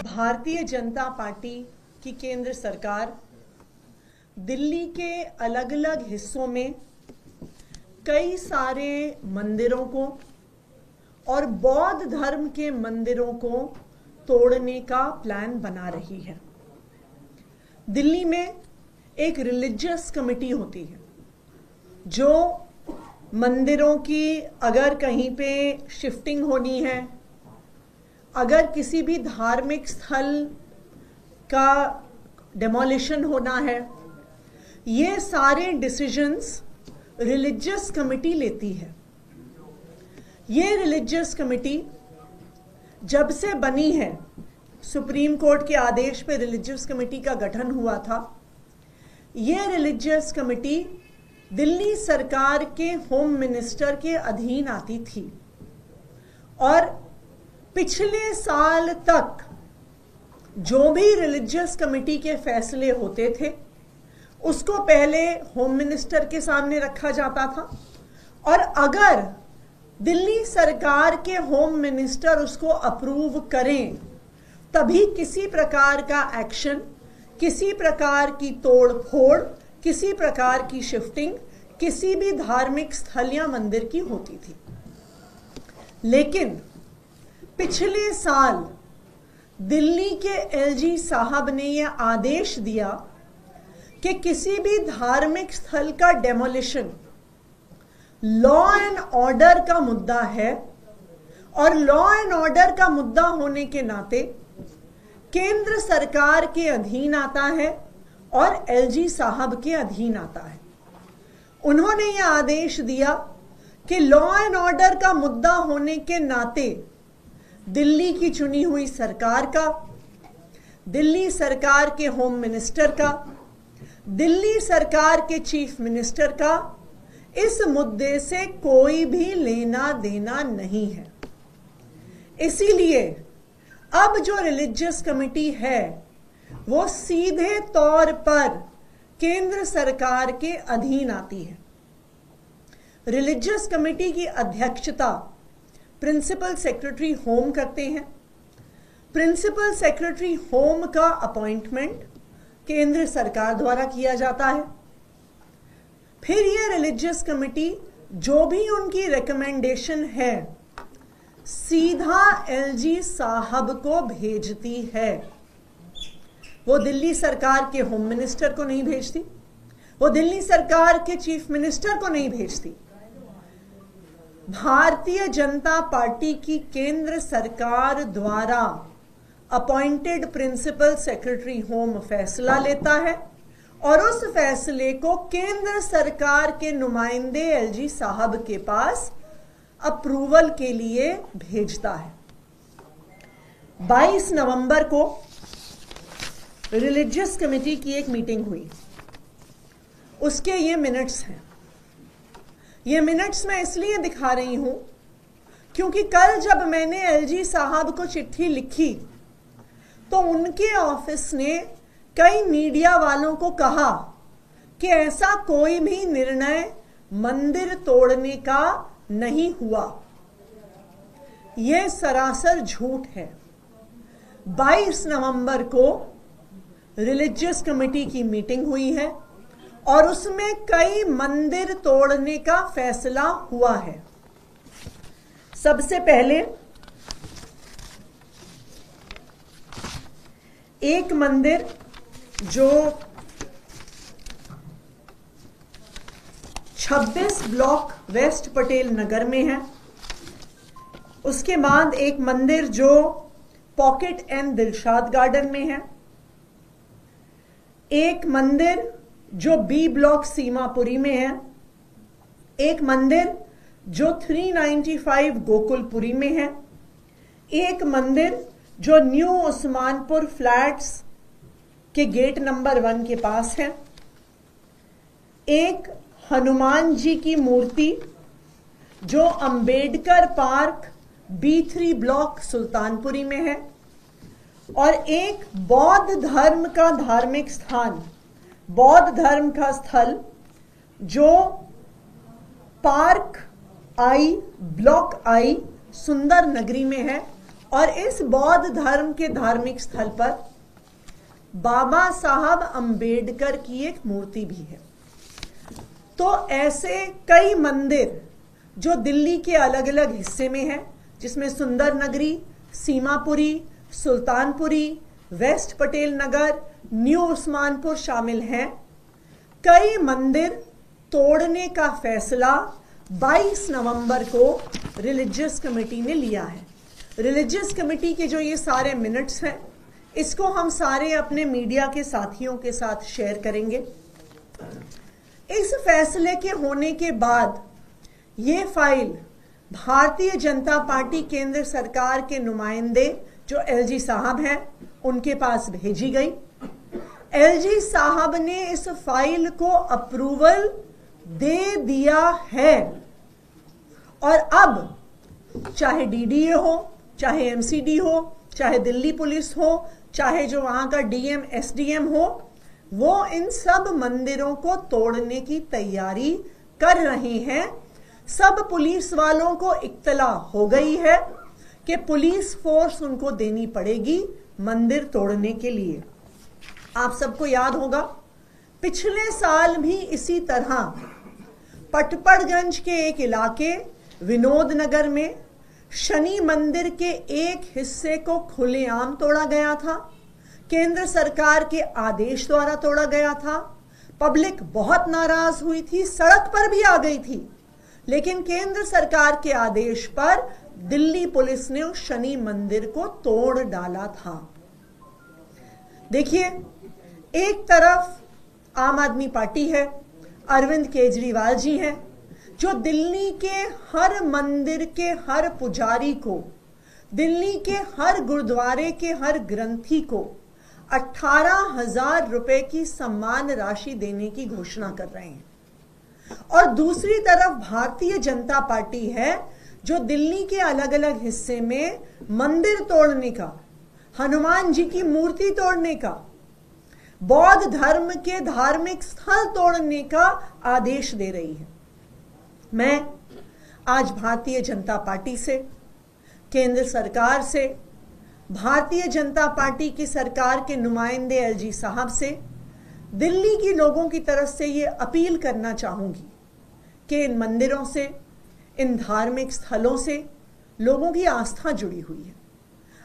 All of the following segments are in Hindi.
भारतीय जनता पार्टी की केंद्र सरकार दिल्ली के अलग अलग हिस्सों में कई सारे मंदिरों को और बौद्ध धर्म के मंदिरों को तोड़ने का प्लान बना रही है। दिल्ली में एक रिलीजियस कमेटी होती है जो मंदिरों की अगर कहीं पे शिफ्टिंग होनी है, अगर किसी भी धार्मिक स्थल का डेमोलिशन होना है, ये सारे डिसीजंस रिलीजियस कमेटी लेती है। ये रिलीजियस कमेटी जब से बनी है, सुप्रीम कोर्ट के आदेश पे रिलीजियस कमेटी का गठन हुआ था। ये रिलीजियस कमेटी दिल्ली सरकार के होम मिनिस्टर के अधीन आती थी और पिछले साल तक जो भी रिलीजियस कमेटी के फैसले होते थे उसको पहले होम मिनिस्टर के सामने रखा जाता था और अगर दिल्ली सरकार के होम मिनिस्टर उसको अप्रूव करें तभी किसी प्रकार का एक्शन, किसी प्रकार की तोड़ फोड़, किसी प्रकार की शिफ्टिंग किसी भी धार्मिक स्थल या मंदिर की होती थी। लेकिन पिछले साल दिल्ली के एलजी साहब ने यह आदेश दिया कि किसी भी धार्मिक स्थल का डेमोलिशन लॉ एंड ऑर्डर का मुद्दा है और लॉ एंड ऑर्डर का मुद्दा होने के नाते केंद्र सरकार के अधीन आता है और एलजी साहब के अधीन आता है। उन्होंने यह आदेश दिया कि लॉ एंड ऑर्डर का मुद्दा होने के नाते दिल्ली की चुनी हुई सरकार का, दिल्ली सरकार के होम मिनिस्टर का, दिल्ली सरकार के चीफ मिनिस्टर का इस मुद्दे से कोई भी लेना देना नहीं है। इसीलिए अब जो रिलीजियस कमेटी है वो सीधे तौर पर केंद्र सरकार के अधीन आती है। रिलीजियस कमेटी की अध्यक्षता प्रिंसिपल सेक्रेटरी होम करते हैं। प्रिंसिपल सेक्रेटरी होम का अपॉइंटमेंट केंद्र सरकार द्वारा किया जाता है। फिर ये रिलीजियस कमेटी जो भी उनकी रिकमेंडेशन है सीधा एलजी साहब को भेजती है। वो दिल्ली सरकार के होम मिनिस्टर को नहीं भेजती, वो दिल्ली सरकार के चीफ मिनिस्टर को नहीं भेजती। भारतीय जनता पार्टी की केंद्र सरकार द्वारा अपॉइंटेड प्रिंसिपल सेक्रेटरी होम फैसला लेता है और उस फैसले को केंद्र सरकार के नुमाइंदे एलजी साहब के पास अप्रूवल के लिए भेजता है। 22 नवंबर को रिलीजियस कमेटी की एक मीटिंग हुई, उसके ये मिनट्स हैं। ये मिनट्स मैं इसलिए दिखा रही हूं क्योंकि कल जब मैंने एलजी साहब को चिट्ठी लिखी तो उनके ऑफिस ने कई मीडिया वालों को कहा कि ऐसा कोई भी निर्णय मंदिर तोड़ने का नहीं हुआ। यह सरासर झूठ है। 22 नवंबर को रिलीजियस कमेटी की मीटिंग हुई है और उसमें कई मंदिर तोड़ने का फैसला हुआ है। सबसे पहले एक मंदिर जो 26 ब्लॉक वेस्ट पटेल नगर में है, उसके बाद एक मंदिर जो पॉकेट एंड दिलशाद गार्डन में है, एक मंदिर जो बी ब्लॉक सीमापुरी में है, एक मंदिर जो 395 गोकुलपुरी में है, एक मंदिर जो न्यू उस्मानपुर फ्लैट्स के गेट नंबर 1 के पास है, एक हनुमान जी की मूर्ति जो Ambedkar park B3 block Sultanpuri में है, और एक बौद्ध धर्म का धार्मिक स्थान, बौद्ध धर्म का स्थल जो पार्क आई, ब्लॉक आई, सुंदर नगरी में है और इस बौद्ध धर्म के धार्मिक स्थल पर बाबा साहब अंबेडकर की एक मूर्ति भी है। तो ऐसे कई मंदिर जो दिल्ली के अलग अलग हिस्से में हैं, जिसमें सुंदर नगरी, सीमापुरी, सुल्तानपुरी, वेस्ट पटेल नगर, न्यू उस्मानपुर शामिल हैं। कई मंदिर तोड़ने का फैसला 22 नवंबर को रिलीजियस कमेटी ने लिया है। रिलीजियस कमेटी के जो ये सारे मिनट्स हैं, इसको हम सारे अपने मीडिया के साथियों के साथ शेयर करेंगे। इस फैसले के होने के बाद ये फाइल भारतीय जनता पार्टी केंद्र सरकार के नुमाइंदे जो एलजी साहब हैं उनके पास भेजी गई। एलजी साहब ने इस फाइल को अप्रूवल दे दिया है और अब चाहे डीडीए हो, चाहे एमसीडी हो, चाहे दिल्ली पुलिस हो, चाहे जो वहां का डीएम एसडीएम हो, वो इन सब मंदिरों को तोड़ने की तैयारी कर रहे हैं। सब पुलिस वालों को इत्तला हो गई है कि पुलिस फोर्स उनको देनी पड़ेगी मंदिर तोड़ने के लिए। आप सबको याद होगा पिछले साल भी इसी तरह पटपड़गंज के एक इलाके विनोद नगर में शनि मंदिर के एक हिस्से को खुलेआम तोड़ा गया था। केंद्र सरकार के आदेश द्वारा तोड़ा गया था। पब्लिक बहुत नाराज हुई थी, सड़क पर भी आ गई थी, लेकिन केंद्र सरकार के आदेश पर दिल्ली पुलिस ने उस शनि मंदिर को तोड़ डाला था। देखिए, एक तरफ आम आदमी पार्टी है, अरविंद केजरीवाल जी हैं, जो दिल्ली के हर मंदिर के हर पुजारी को, दिल्ली के हर गुरुद्वारे के हर ग्रंथी को 18,000 रुपए की सम्मान राशि देने की घोषणा कर रहे हैं। और दूसरी तरफ भारतीय जनता पार्टी है जो दिल्ली के अलग अलग हिस्से में मंदिर तोड़ने का, हनुमान जी की मूर्ति तोड़ने का, बौद्ध धर्म के धार्मिक स्थल तोड़ने का आदेश दे रही है। मैं आज भारतीय जनता पार्टी से, केंद्र सरकार से, भारतीय जनता पार्टी की सरकार के नुमाइंदे एलजी साहब से, दिल्ली के लोगों की तरफ से ये अपील करना चाहूंगी कि इन मंदिरों से, इन धार्मिक स्थलों से लोगों की आस्था जुड़ी हुई है।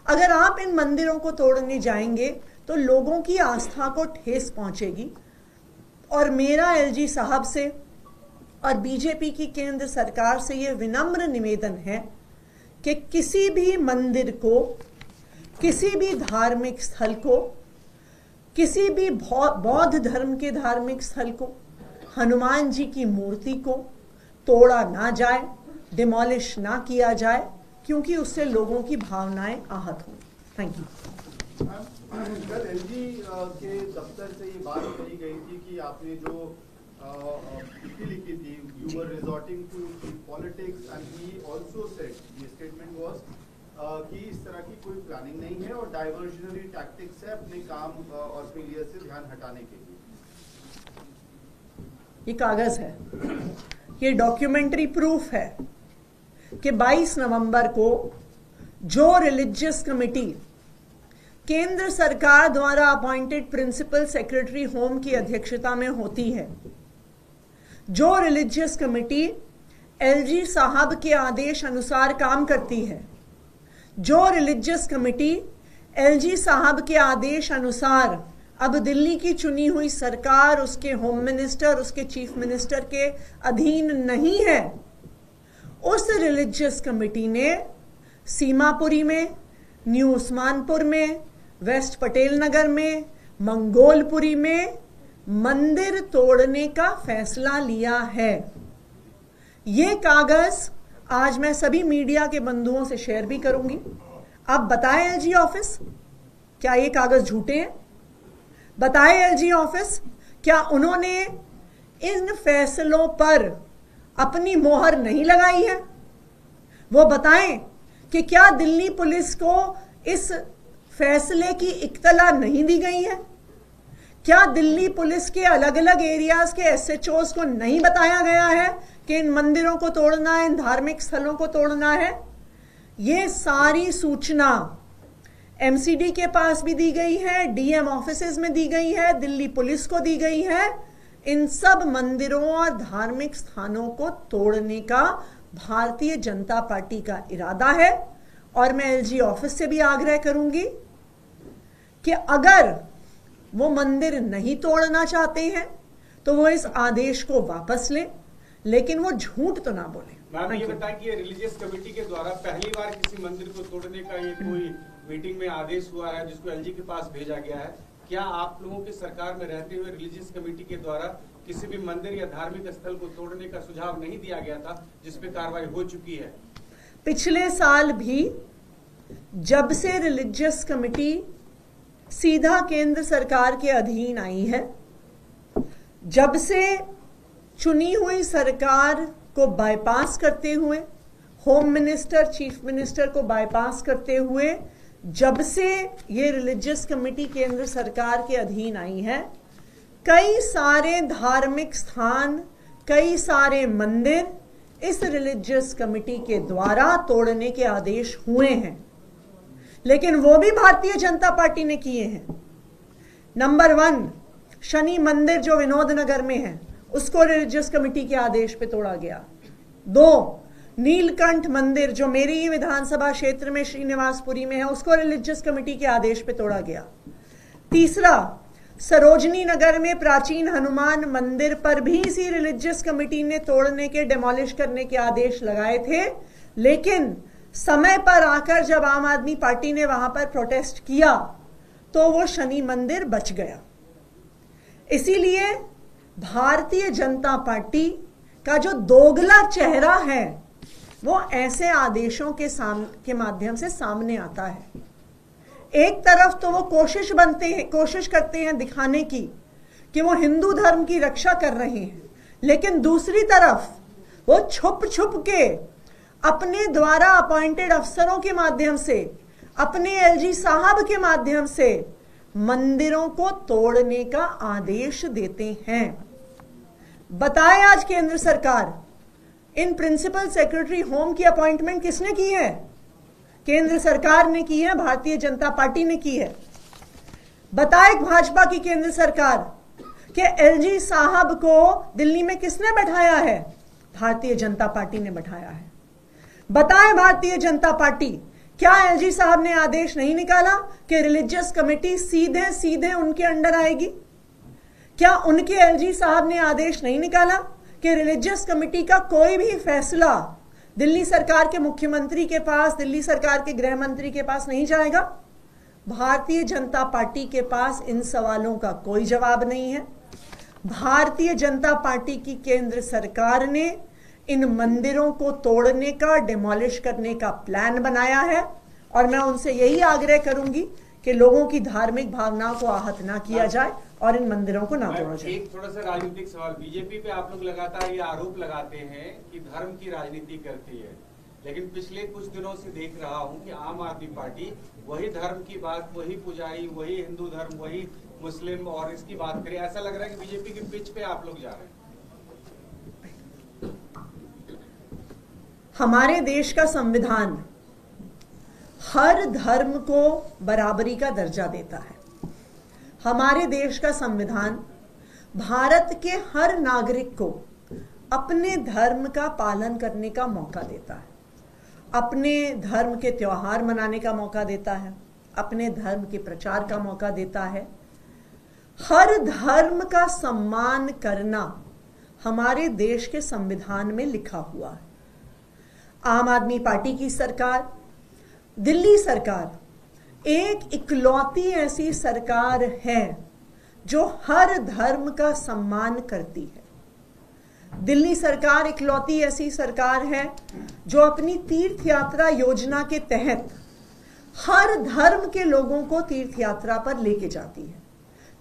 अगर आप इन मंदिरों को तोड़ने जाएंगे तो लोगों की आस्था को ठेस पहुंचेगी। और मेरा एलजी साहब से और बीजेपी की केंद्र सरकार से यह विनम्र निवेदन है कि किसी भी मंदिर को, किसी भी धार्मिक स्थल को, किसी भी बौद्ध धर्म के धार्मिक स्थल को, हनुमान जी की मूर्ति को तोड़ा ना जाए, डिमोलिश ना किया जाए, क्योंकि उससे लोगों की भावनाएं आहत हों। Thank you. कल एलजी के दफ्तर से ये बात कही गई थी कि आपने जो चिट्ठी लिखी थी, you were resorting to politics and he also said, ये स्टेटमेंट वाज कि इस तरह की कोई प्लानिंग नहीं है और डाइवर्जनरी टैक्टिक्स है अपने काम और फेलियर से ध्यान हटाने के लिए। ये कागज है, ये डॉक्यूमेंट्री प्रूफ है कि 22 नवंबर को जो रिलीजियस कमेटी केंद्र सरकार द्वारा अपॉइंटेड प्रिंसिपल सेक्रेटरी होम की अध्यक्षता में होती है, जो रिलीजियस कमेटी एलजी साहब के आदेश अनुसार काम करती है, जो रिलीजियस कमेटी एलजी साहब के आदेश अनुसार अब दिल्ली की चुनी हुई सरकार, उसके होम मिनिस्टर, उसके चीफ मिनिस्टर के अधीन नहीं है, उस रिलीजियस कमेटी ने सीमापुरी में, न्यू उस्मानपुर में, वेस्ट पटेल नगर में, मंगोलपुरी में मंदिर तोड़ने का फैसला लिया है। ये कागज आज मैं सभी मीडिया के बंधुओं से शेयर भी करूंगी। आप बताएं एलजी ऑफिस, क्या ये कागज झूठे हैं? बताएं एलजी ऑफिस, क्या उन्होंने इन फैसलों पर अपनी मोहर नहीं लगाई है? वो बताएं कि क्या दिल्ली पुलिस को इस फैसले की इत्तला नहीं दी गई है? क्या दिल्ली पुलिस के अलग अलग एरियाज के एसएचओज को नहीं बताया गया है कि इन मंदिरों को तोड़ना है, इन धार्मिक स्थलों को तोड़ना है? ये सारी सूचना एमसीडी के पास भी दी गई है, डीएम ऑफिसेज में दी गई है, दिल्ली पुलिस को दी गई है। इन सब मंदिरों और धार्मिक स्थानों को तोड़ने का भारतीय जनता पार्टी का इरादा है। और मैं एलजी ऑफिस से भी आग्रह करूंगी कि अगर वो मंदिर नहीं तोड़ना चाहते हैं तो वो इस आदेश को वापस लें, लेकिन वो झूठ तो ना बोले। मैम ये बताएं कि रिलीजियस कमेटी के द्वारा पहली बार किसी मंदिर को तोड़ने का ये कोई मीटिंग में आदेश हुआ है जिसको एलजी के पास भेजा गया है? क्या आप लोगों की सरकार में रहते हुए रिलीजियस कमेटी के द्वारा किसी भी मंदिर या धार्मिक स्थल को तोड़ने का सुझाव नहीं दिया गया था जिसपे कार्रवाई हो चुकी है? पिछले साल भी जब से रिलीजियस कमेटी सीधा केंद्र सरकार के अधीन आई है, जब से चुनी हुई सरकार को बाईपास करते हुए, होम मिनिस्टर, चीफ मिनिस्टर को बाईपास करते हुए, जब से ये रिलीजियस कमेटी केंद्र सरकार के अधीन आई है, कई सारे धार्मिक स्थान, कई सारे मंदिर इस रिलीजियस कमेटी के द्वारा तोड़ने के आदेश हुए हैं, लेकिन वो भी भारतीय जनता पार्टी ने किए हैं। नंबर 1, शनि मंदिर जो विनोद नगर में है, उसको रिलीजियस कमेटी के आदेश पे तोड़ा गया। 2, नीलकंठ मंदिर जो मेरे ही विधानसभा क्षेत्र में श्रीनिवासपुरी में है, उसको रिलीजियस कमेटी के आदेश पे तोड़ा गया। 3, सरोजनी नगर में प्राचीन हनुमान मंदिर पर भी इसी रिलीजियस कमेटी ने तोड़ने के, डिमोलिश करने के आदेश लगाए थे, लेकिन समय पर आकर जब आम आदमी पार्टी ने वहां पर प्रोटेस्ट किया तो वो शनि मंदिर बच गया। इसीलिए भारतीय जनता पार्टी का जो दोगला चेहरा है वो ऐसे आदेशों के माध्यम से सामने आता है। एक तरफ तो वो कोशिश करते हैं दिखाने की कि वो हिंदू धर्म की रक्षा कर रहे हैं, लेकिन दूसरी तरफ वो छुप छुप के अपने द्वारा अपॉइंटेड अफसरों के माध्यम से, अपने एलजी साहब के माध्यम से मंदिरों को तोड़ने का आदेश देते हैं। बताए आज केंद्र सरकार, इन प्रिंसिपल सेक्रेटरी होम की अपॉइंटमेंट किसने की है? केंद्र सरकार ने की है, भारतीय जनता पार्टी ने की है। बताए भाजपा की केंद्र सरकार कि एलजी साहब को दिल्ली में किसने बैठाया है? भारतीय जनता पार्टी ने बैठाया है। बताए भारतीय जनता पार्टी, क्या एलजी साहब ने आदेश नहीं निकाला कि रिलीजियस कमेटी सीधे सीधे उनके अंडर आएगी? क्या उनके एलजी साहब ने आदेश नहीं निकाला कि रिलीजियस कमेटी का कोई भी फैसला दिल्ली सरकार के मुख्यमंत्री के पास, दिल्ली सरकार के गृह मंत्री के पास नहीं जाएगा? भारतीय जनता पार्टी के पास इन सवालों का कोई जवाब नहीं है। भारतीय जनता पार्टी की केंद्र सरकार ने इन मंदिरों को तोड़ने का, डिमोलिश करने का प्लान बनाया है, और मैं उनसे यही आग्रह करूंगी कि लोगों की धार्मिक भावनाओं को आहत ना किया जाए और इन मंदिरों को ना तोड़ा जाए। एक थोड़ा सा राजनीतिक सवाल, बीजेपी पे आप लोग लगातार ये आरोप लगाते हैं कि धर्म की राजनीति करती है, लेकिन पिछले कुछ दिनों से देख रहा हूं कि आम आदमी पार्टी वही धर्म की बात, वही पुजारी, वही हिंदू धर्म, वही मुस्लिम और इसकी बात करे। ऐसा लग रहा है कि बीजेपी के पिच पे आप लोग जा रहे हैं। हमारे देश का संविधान हर धर्म को बराबरी का दर्जा देता है। हमारे देश का संविधान भारत के हर नागरिक को अपने धर्म का पालन करने का मौका देता है, अपने धर्म के त्योहार मनाने का मौका देता है, अपने धर्म के प्रचार का मौका देता है। हर धर्म का सम्मान करना हमारे देश के संविधान में लिखा हुआ है। आम आदमी पार्टी की सरकार, दिल्ली सरकार एक इकलौती ऐसी सरकार है जो हर धर्म का सम्मान करती है। दिल्ली सरकार इकलौती ऐसी सरकार है जो अपनी तीर्थ यात्रा योजना के तहत हर धर्म के लोगों को तीर्थ यात्रा पर लेके जाती है।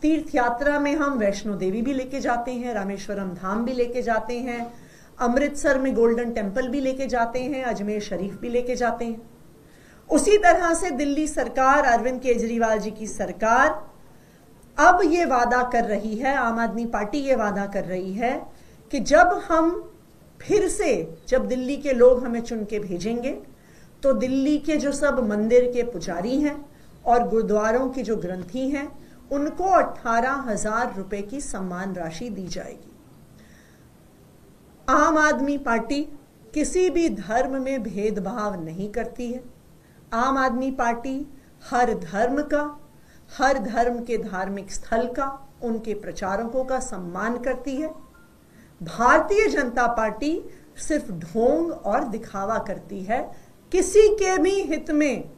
तीर्थ यात्रा में हम वैष्णो देवी भी लेके जाते हैं, रामेश्वरम धाम भी लेके जाते हैं, अमृतसर में गोल्डन टेम्पल भी लेके जाते हैं, अजमेर शरीफ भी लेके जाते हैं। उसी तरह से दिल्ली सरकार, अरविंद केजरीवाल जी की सरकार अब ये वादा कर रही है, आम आदमी पार्टी ये वादा कर रही है कि जब हम फिर से, जब दिल्ली के लोग हमें चुन के भेजेंगे तो दिल्ली के जो सब मंदिर के पुजारी हैं और गुरुद्वारों की जो ग्रंथी हैं उनको 18,000 रुपए की सम्मान राशि दी जाएगी। आम आदमी पार्टी किसी भी धर्म में भेदभाव नहीं करती है। आम आदमी पार्टी हर धर्म का, हर धर्म के धार्मिक स्थल का, उनके प्रचारकों का सम्मान करती है। भारतीय जनता पार्टी सिर्फ ढोंग और दिखावा करती है किसी के भी हित में।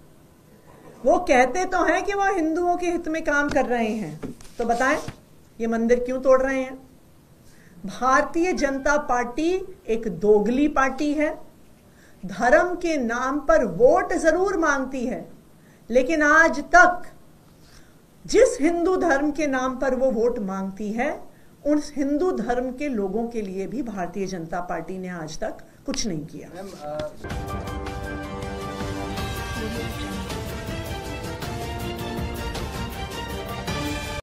वो कहते तो हैं कि वो हिंदुओं के हित में काम कर रहे हैं, तो बताएं ये मंदिर क्यों तोड़ रहे हैं? भारतीय जनता पार्टी एक दोगली पार्टी है। धर्म के नाम पर वोट जरूर मांगती है, लेकिन आज तक जिस हिंदू धर्म के नाम पर वो वोट मांगती है उस हिंदू धर्म के लोगों के लिए भी भारतीय जनता पार्टी ने आज तक कुछ नहीं किया।